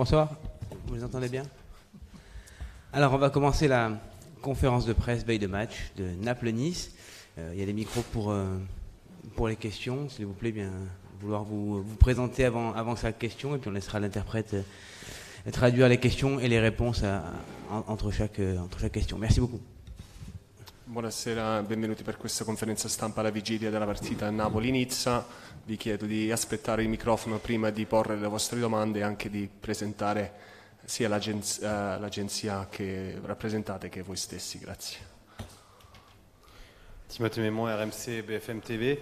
Bonsoir, vous les entendez bien? Alors on va commencer la conférence de presse veille de match de Naples-Nice. Il y a des micros pour les questions, s'il vous plaît, bien vouloir vous présenter avant chaque question et puis on laissera l'interprète traduire les questions et les réponses entre chaque question. Merci beaucoup. Buonasera, benvenuti per questa conferenza stampa alla vigilia della partita Napoli-Nizza. Vi chiedo di aspettare il microfono prima di porre le vostre domande e anche di presentare sia l'agenzia che rappresentate che voi stessi. Grazie. Timothée Mémon, RMC BFM TV.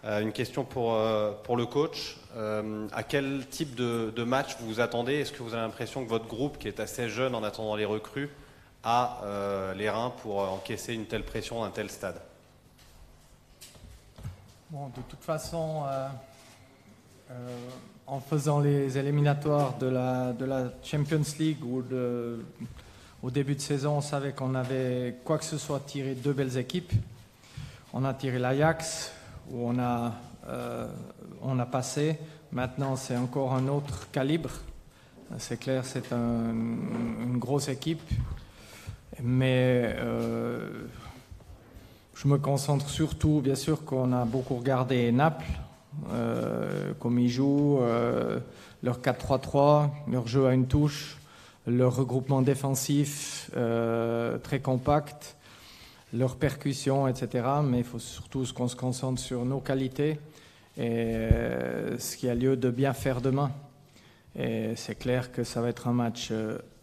Une question pour le coach. À quel type de match vous vous attendez? Est-ce que vous avez l'impression que votre groupe, qui est assez jeune en attendant les recrues, a les reins pour encaisser une telle pression d'un tel stade? Bon, de toute façon, en faisant les éliminatoires de la Champions League au début de saison, on savait qu'on avait quoi que ce soit tiré deux belles équipes. On a tiré l'Ajax, où on a passé. Maintenant, c'est encore un autre calibre. C'est clair, c'est une grosse équipe. Mais je me concentre surtout, bien sûr, qu'on a beaucoup regardé Naples, comme ils jouent, leur 4-3-3, leur jeu à une touche, leur regroupement défensif très compact, leur percussion, etc. Mais il faut surtout qu'on se concentre sur nos qualités et ce qui a lieu de bien faire demain. Et c'est clair que ça va être un match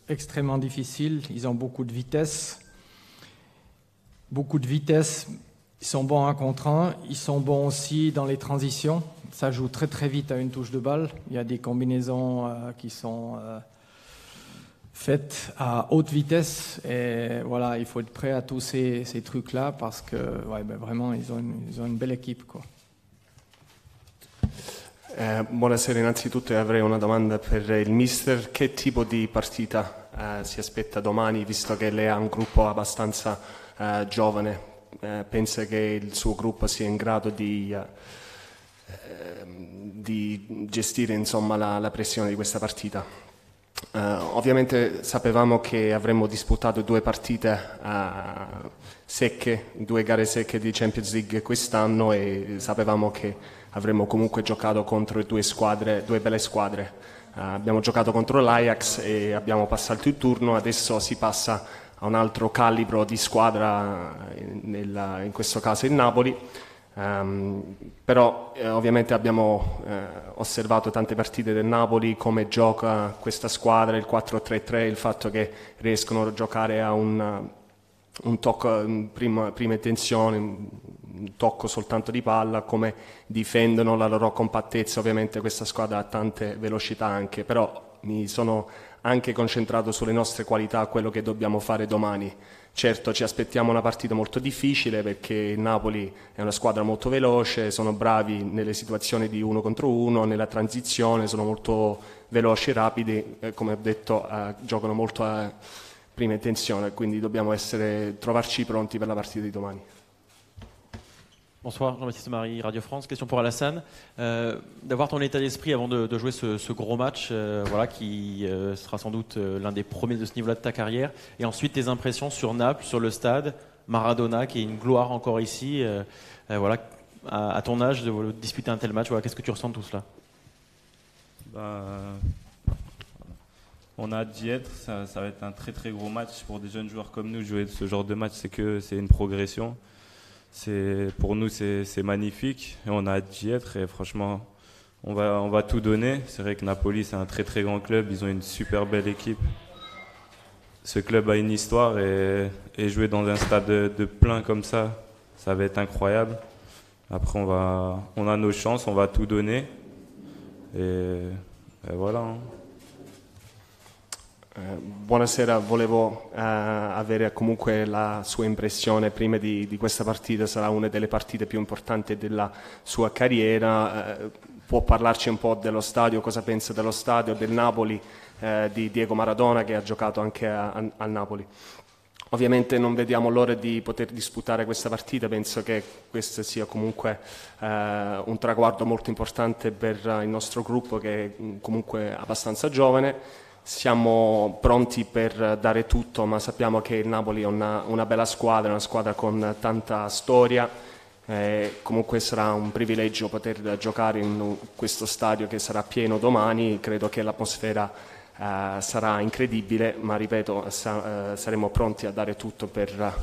extrêmement difficile. Ils ont beaucoup de vitesse. Ils sont bons un contre un. Ils sont bons aussi dans les transitions. Ça joue très très vite à une touche de balle. Il y a des combinaisons qui sont faites à haute vitesse. Et voilà, il faut être prêt à tous ces trucs-là parce que vraiment, ils ont une belle équipe, quoi. Buonasera, innanzitutto avrei una domanda per il mister. Che tipo di partita si aspetta domani, visto che lei ha un gruppo abbastanza giovane? Pensa che il suo gruppo sia in grado di gestire, insomma, la pressione di questa partita? Ovviamente sapevamo che avremmo disputato due partite secche, due gare secche di Champions League quest'anno e sapevamo che avremmo comunque giocato contro due belle squadre. Abbiamo giocato contro l'Ajax e abbiamo passato il turno, adesso si passa a un altro calibro di squadra, in questo caso il Napoli. Però ovviamente abbiamo osservato tante partite del Napoli, come gioca questa squadra, il 4-3-3, il fatto che riescono a giocare a un tocco in prima intenzione, un tocco soltanto di palla, come difendono, la loro compattezza. Ovviamente questa squadra ha tante velocità anche, però mi sono anche concentrato sulle nostre qualità, quello che dobbiamo fare domani. Certo, ci aspettiamo una partita molto difficile perché il Napoli è una squadra molto veloce, sono bravi nelle situazioni di uno contro uno, nella transizione, sono molto veloci e rapidi, come ho detto giocano molto a prima intenzione, quindi dobbiamo trovarci pronti per la partita di domani. Bonsoir, Jean-Baptiste Marie, Radio France. Question pour Alassane. D'avoir ton état d'esprit avant de jouer ce gros match, qui sera sans doute l'un des premiers de ce niveau-là de ta carrière. Et ensuite, tes impressions sur Naples, sur le stade, Maradona, qui est une gloire encore ici. À ton âge, de disputer un tel match, qu'est-ce que tu ressens de tout cela? On a hâte d'y être. Ça va être un très très gros match pour des jeunes joueurs comme nous. Jouer ce genre de match, c'est une progression. Pour nous, c'est magnifique et on a hâte d'y être et franchement, on va tout donner. C'est vrai que Napoli, c'est un très très grand club, ils ont une super belle équipe. Ce club a une histoire et jouer dans un stade de plein comme ça va être incroyable. Après, on a nos chances, on va tout donner et voilà. Buonasera, volevo avere comunque la sua impressione prima di questa partita. Sarà una delle partite più importanti della sua carriera. Può parlarci un po' dello stadio, cosa pensa dello stadio, del Napoli, di Diego Maradona che ha giocato anche al Napoli? Ovviamente non vediamo l'ora di poter disputare questa partita, penso che questo sia comunque un traguardo molto importante per il nostro gruppo che è comunque abbastanza giovane. siamo pronti per dare tutto, ma sappiamo che il Napoli è una bella squadra, una squadra con tanta storia. Comunque sarà un privilegio poter giocare in questo stadio che sarà pieno domani. Credo che l'atmosfera sarà incredibile, ma ripeto, saremo pronti a dare tutto per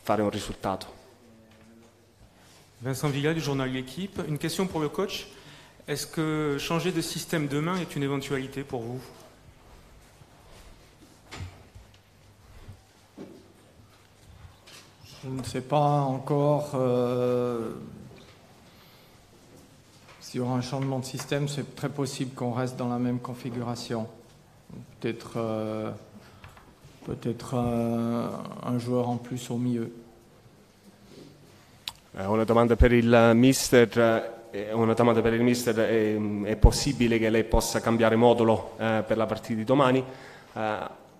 fare un risultato. Vincent Villa du journal L'Équipe. Une question pour le coach. Est-ce que changer de système demain est une éventualité pour vous? Je ne sais pas encore s'il y aura un changement de système. C'est très possible qu'on reste dans la même configuration. Peut-être un joueur en plus au milieu. Una domanda per il mister. È possibile che lei possa cambiare modulo per la partita di domani?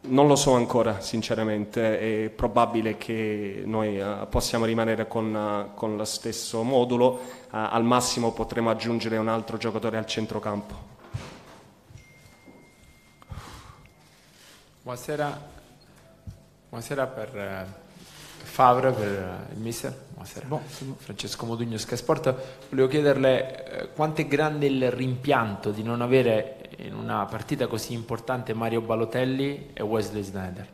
Non lo so ancora, sinceramente. È probabile che noi possiamo rimanere con lo stesso modulo. Al massimo potremo aggiungere un altro giocatore al centrocampo. Buonasera per Favre, per il mister. Buonasera. Francesco Modugno, Sky Sport. Volevo chiederle quanto è grande il rimpianto di non avere in una partita così importante Mario Balotelli e Wesley Sneijder.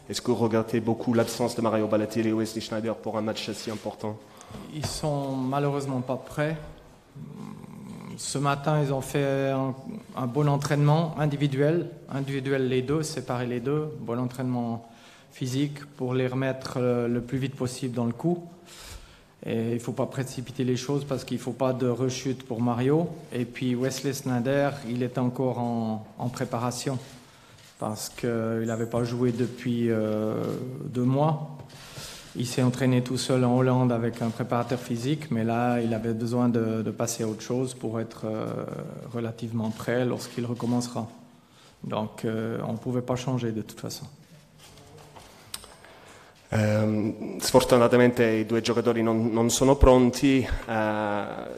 Est-ce que vous regrettez beaucoup l'absence de Mario Balotelli et Wesley Sneijder pour un match si important? Ils sont malheureusement pas prêts. Ce matin, ils ont fait un bon entraînement individuel les deux, séparer les deux, bon entraînement physique pour les remettre le plus vite possible dans le coup. Et il ne faut pas précipiter les choses parce qu'il ne faut pas de rechute pour Mario. Et puis Wesley Sneijder, il est encore en préparation parce qu'il n'avait pas joué depuis 2 mois. Il s'est entraîné tout seul en Hollande avec un préparateur physique, mais là, il avait besoin de passer à autre chose pour être relativement prêt lorsqu'il recommencera. Donc, on ne pouvait pas changer de toute façon. Sfortunatamente i 2 giocatori non sono pronti,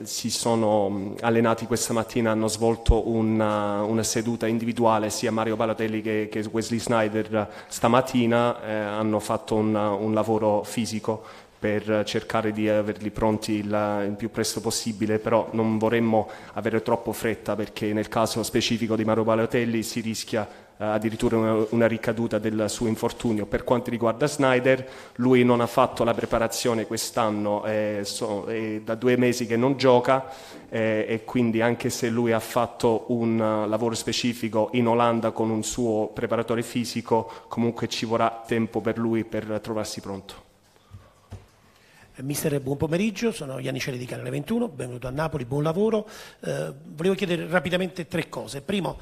si sono allenati questa mattina, hanno svolto una seduta individuale sia Mario Balotelli che Wesley Sneijder stamattina, hanno fatto un lavoro fisico per cercare di averli pronti il più presto possibile, però non vorremmo avere troppo fretta perché nel caso specifico di Mario Balotelli si rischia addirittura una ricaduta del suo infortunio. Per quanto riguarda Sneijder, lui non ha fatto la preparazione quest'anno, è da 2 mesi che non gioca e quindi anche se lui ha fatto un lavoro specifico in Olanda con un suo preparatore fisico, comunque ci vorrà tempo per lui per trovarsi pronto. Mister, buon pomeriggio, sono Iannicelli di Canale 21, benvenuto a Napoli, buon lavoro. Volevo chiedere rapidamente 3 cose. Primo,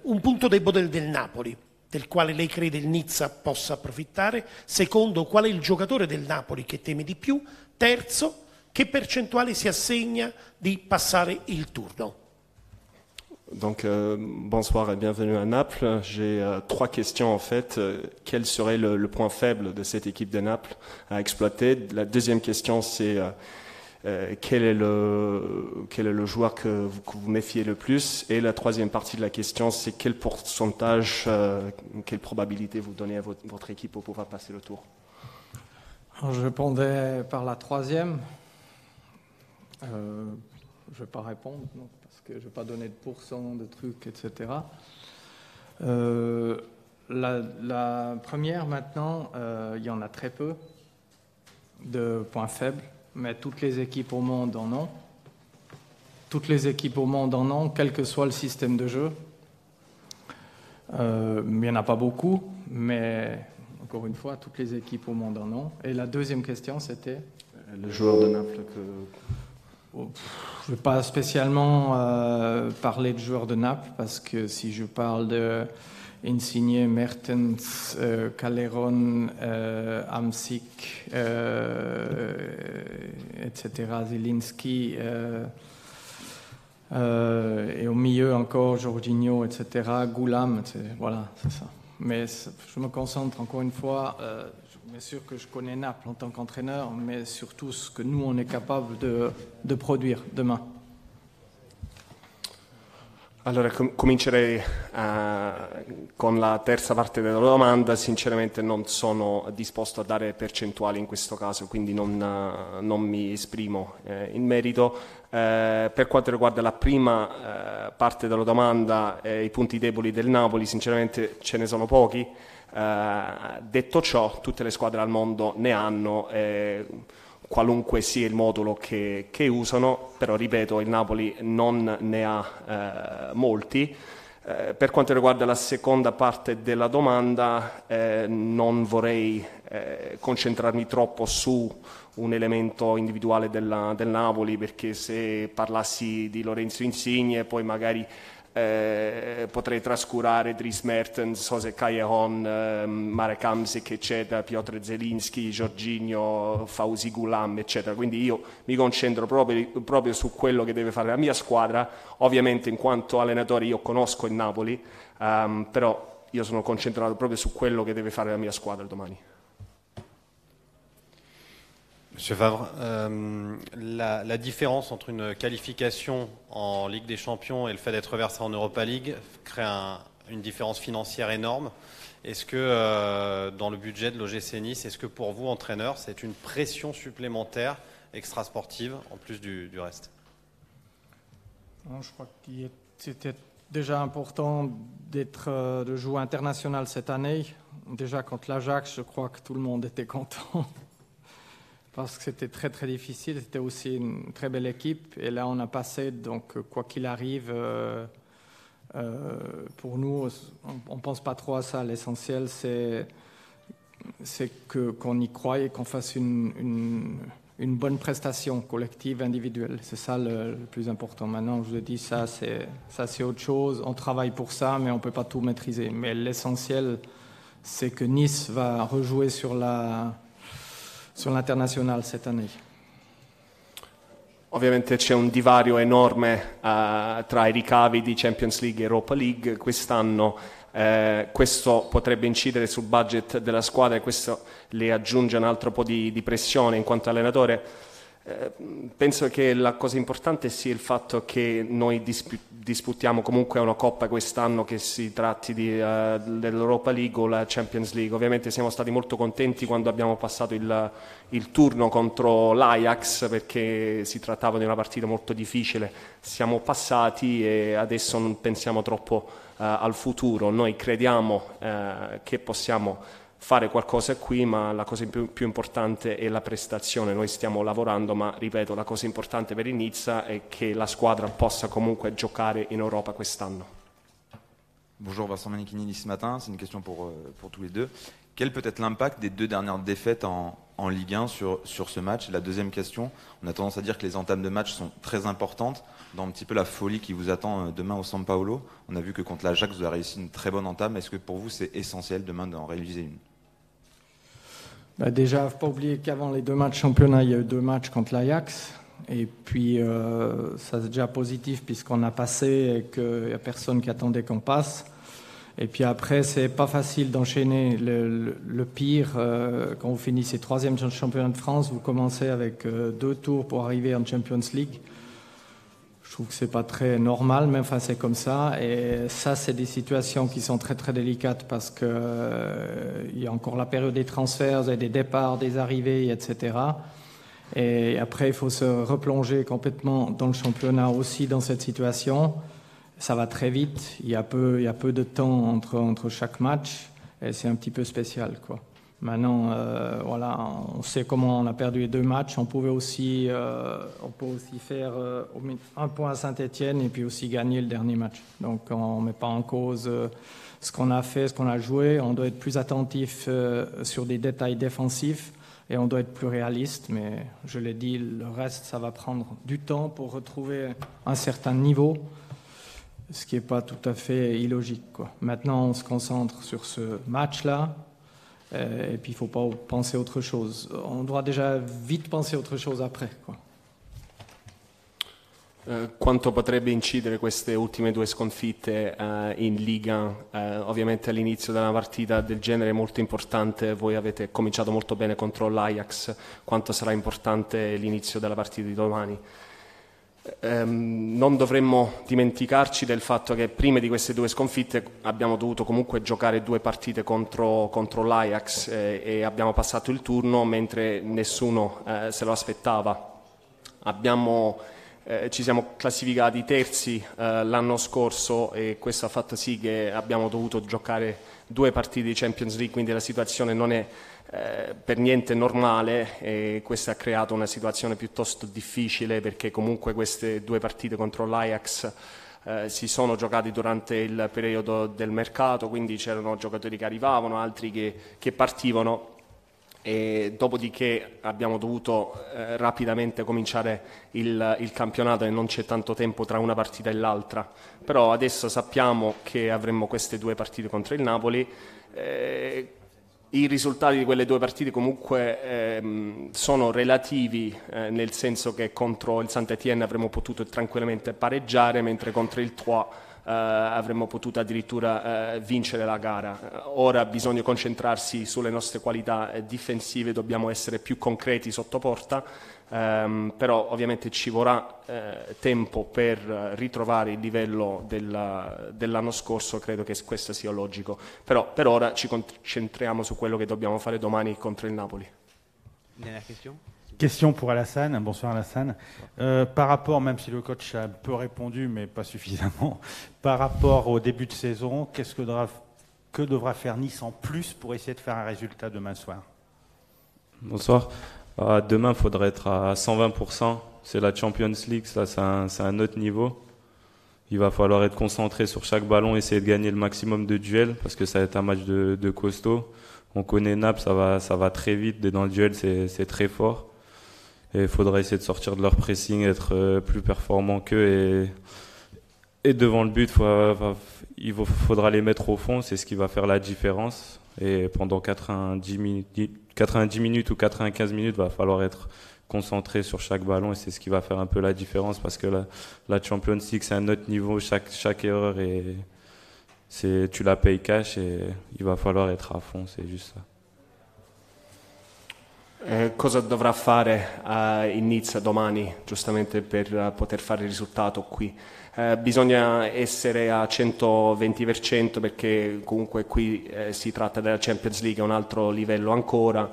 un punto debole del Napoli, del quale lei crede il Nizza possa approfittare. Secondo, qual è il giocatore del Napoli che teme di più. Terzo, che percentuale si assegna di passare il turno? Donc bonsoir et bienvenue à Naples. J'ai 3 questions en fait. Quel serait le point faible de cette équipe de Naples à exploiter? La deuxième question c'est quel est le joueur que vous méfiez le plus? Et la troisième partie de la question c'est quel pourcentage, quelle probabilité vous donnez à votre équipe pour pouvoir passer le tour? Alors, je répondais par la troisième. Je ne vais pas répondre, non, parce que je ne vais pas donner de pourcent, de trucs, etc. La première, maintenant, il y en a très peu de points faibles, mais toutes les équipes au monde en ont. Toutes les équipes au monde en ont, quel que soit le système de jeu. Il n'y en a pas beaucoup, mais encore une fois, toutes les équipes au monde en ont. Et la deuxième question, c'était le joueur de Naples que... Je ne vais pas spécialement parler de joueurs de Naples parce que si je parle de Insigne, Mertens, Calderon, Hamsik, etc., Zielinski, et au milieu encore Jorginho, etc., Goulam, voilà, c'est ça. Mais je me concentre encore une fois... Bien sûr que je connais Naples en tant qu'entraîneur, mais surtout ce que nous, on est capable de produire demain. Allora, comincerei con la terza parte della domanda. Sinceramente non sono disposto a dare percentuali in questo caso, quindi non mi esprimo in merito. Per quanto riguarda la prima parte della domanda, i punti deboli del Napoli, sinceramente ce ne sono pochi. Detto ciò, tutte le squadre al mondo ne hanno, qualunque sia il modulo che usano, però ripeto, il Napoli non ne ha molti. Per quanto riguarda la seconda parte della domanda, non vorrei concentrarmi troppo su un elemento individuale del Napoli, perché se parlassi di Lorenzo Insigne poi magari potrei trascurare Dries Mertens, Jose Callejon, Marek Hamsik, eccetera, Piotr Zelinski, Jorginho, Fauzi Gulam, eccetera. Quindi io mi concentro proprio su quello che deve fare la mia squadra. Ovviamente in quanto allenatore io conosco il Napoli, però io sono concentrato proprio su quello che deve fare la mia squadra domani. Monsieur Favre, la différence entre une qualification en Ligue des Champions et le fait d'être versé en Europa League crée une différence financière énorme. Est-ce que dans le budget de l'OGC Nice, est-ce que pour vous, entraîneur, c'est une pression supplémentaire extrasportive en plus du reste? Non, je crois que c'était déjà important de jouer international cette année. Déjà contre l'Ajax, je crois que tout le monde était content. Parce que c'était très très difficile, c'était aussi une très belle équipe et là on a passé, donc quoi qu'il arrive, pour nous on ne pense pas trop à ça, l'essentiel c'est qu'on y croie et qu'on fasse une bonne prestation collective, individuelle, c'est ça le plus important. Maintenant je vous ai dit ça c'est autre chose, on travaille pour ça mais on ne peut pas tout maîtriser, mais l'essentiel c'est que Nice va rejouer sur l'internazionale cette année. Ovviamente c'è un divario enorme tra i ricavi di Champions League e Europa League quest'anno. Questo potrebbe incidere sul budget della squadra e questo le aggiunge un altro po' di pressione in quanto allenatore. Penso che la cosa importante sia il fatto che noi disputiamo comunque una coppa quest'anno, che si tratti dell'Europa League o la Champions League. Ovviamente siamo stati molto contenti quando abbiamo passato il turno contro l'Ajax, perché si trattava di una partita molto difficile. Siamo passati e adesso non pensiamo troppo al futuro. Noi crediamo che possiamo fare qualcosa qui, ma la cosa più importante è la prestazione. Noi stiamo lavorando, ma ripeto, la cosa importante per il Nizza è che la squadra possa comunque giocare in Europa quest'anno. Bonjour, Vincent Manichini d'ici matin, c'est une question pour tous les deux. Quel peut être l'impact des deux dernières défaites en Ligue 1 sur ce match? Et la deuxième question, on a tendance à dire que les entames de match sont très importantes dans un petit peu la folie qui vous attend demain au San Paolo. On a vu que contre l'Ajax, vous avez réussi une très bonne entame. Est-ce que pour vous, c'est essentiel demain d'en réaliser une? Déjà, il ne faut pas oublier qu'avant les deux matchs championnat, il y a eu 2 matchs contre l'Ajax. Et puis, ça c'est déjà positif puisqu'on a passé et qu'il n'y a personne qui attendait qu'on passe. Et puis après, c'est pas facile d'enchaîner le pire. Quand vous finissez 3e championnat de France, vous commencez avec 2 tours pour arriver en Champions League. Je trouve que c'est pas très normal, mais enfin c'est comme ça. Et ça, c'est des situations qui sont très très délicates parce que il y a encore la période des transferts, des départs, des arrivées, etc. Et après, il faut se replonger complètement dans le championnat aussi dans cette situation. Ça va très vite. Il y a peu de temps entre chaque match et c'est un petit peu spécial, quoi. Maintenant, voilà, on sait comment on a perdu les 2 matchs. On peut aussi faire 1 point à Saint-Etienne et puis aussi gagner le dernier match. Donc, on ne met pas en cause ce qu'on a fait, ce qu'on a joué. On doit être plus attentif sur des détails défensifs et on doit être plus réaliste. Mais je l'ai dit, le reste, ça va prendre du temps pour retrouver un certain niveau, ce qui n'est pas tout à fait illogique, quoi. Maintenant, on se concentre sur ce match-là. Et puis il ne faut pas penser autre chose. On doit déjà vite penser autre chose après, quoi. Quanto potrebbe incidere queste ultime 2 sconfitte in Liga? Ovviamente all'inizio della partita del genere è molto importante. Voi avete cominciato molto bene contro l'Ajax. Quanto sarà importante l'inizio della partita di domani? Non dovremmo dimenticarci del fatto che prima di queste 2 sconfitte abbiamo dovuto comunque giocare 2 partite contro l'Ajax e abbiamo passato il turno mentre nessuno se lo aspettava. Ci siamo classificati terzi l'anno scorso e questo ha fatto sì che abbiamo dovuto giocare 2 partite di Champions League, quindi la situazione non è per niente normale e questo ha creato una situazione piuttosto difficile perché comunque queste 2 partite contro l'Ajax si sono giocate durante il periodo del mercato, quindi c'erano giocatori che arrivavano, altri che partivano e dopodiché abbiamo dovuto rapidamente cominciare il campionato e non c'è tanto tempo tra una partita e l'altra, però adesso sappiamo che avremo queste 2 partite contro il Napoli. I risultati di quelle 2 partite comunque sono relativi, nel senso che contro il Saint-Étienne avremmo potuto tranquillamente pareggiare, mentre contro il Troyes avremmo potuto addirittura vincere la gara. Ora bisogna concentrarsi sulle nostre qualità difensive, dobbiamo essere più concreti sotto porta, però ovviamente ci vorrà tempo per ritrovare il livello dell'anno scorso, credo che questo sia logico, però per ora ci concentriamo su quello che dobbiamo fare domani contro il Napoli. Dernière question. Question pour Alassane. Bonsoir Alassane. Par rapport, même si le coach a un peu répondu, mais pas suffisamment, par rapport au début de saison, que devra faire Nice en plus pour essayer de faire un résultat demain soir? Bonsoir. Demain, il faudra être à 120%. C'est la Champions League, ça, c'est un autre niveau. Il va falloir être concentré sur chaque ballon, essayer de gagner le maximum de duels, parce que ça va être un match de costaud. On connaît Naples, ça va très vite. Dans le duel, c'est très fort. Et il faudra essayer de sortir de leur pressing, être plus performant qu'eux. Et devant le but, il faudra les mettre au fond, c'est ce qui va faire la différence. Et pendant 90 minutes ou 95 minutes, il va falloir être concentré sur chaque ballon et c'est ce qui va faire un peu la différence parce que la Champions League, c'est un autre niveau. Chaque erreur, tu la payes cash et il va falloir être à fond, c'est juste ça. Cosa dovrà fare il Nizza domani giustamente per poter fare il risultato qui? Bisogna essere a 120% perché comunque qui si tratta della Champions League, è un altro livello ancora,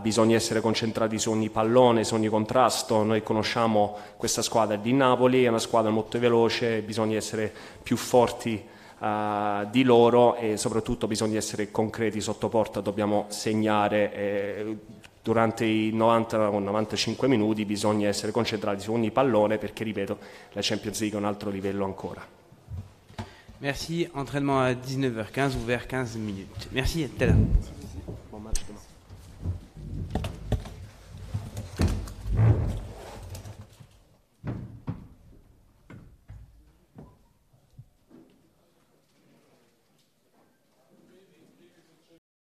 bisogna essere concentrati su ogni pallone, su ogni contrasto. Noi conosciamo questa squadra di Napoli, è una squadra molto veloce, bisogna essere più forti di loro e soprattutto bisogna essere concreti sotto porta, dobbiamo segnare durante i 90 o 95 minuti, bisogna essere concentrati su ogni pallone perché, ripeto, la Champions League è un altro livello ancora. Merci, entraînement à 19h15, ouvert 15 minutes. Merci, à tout à l'heure.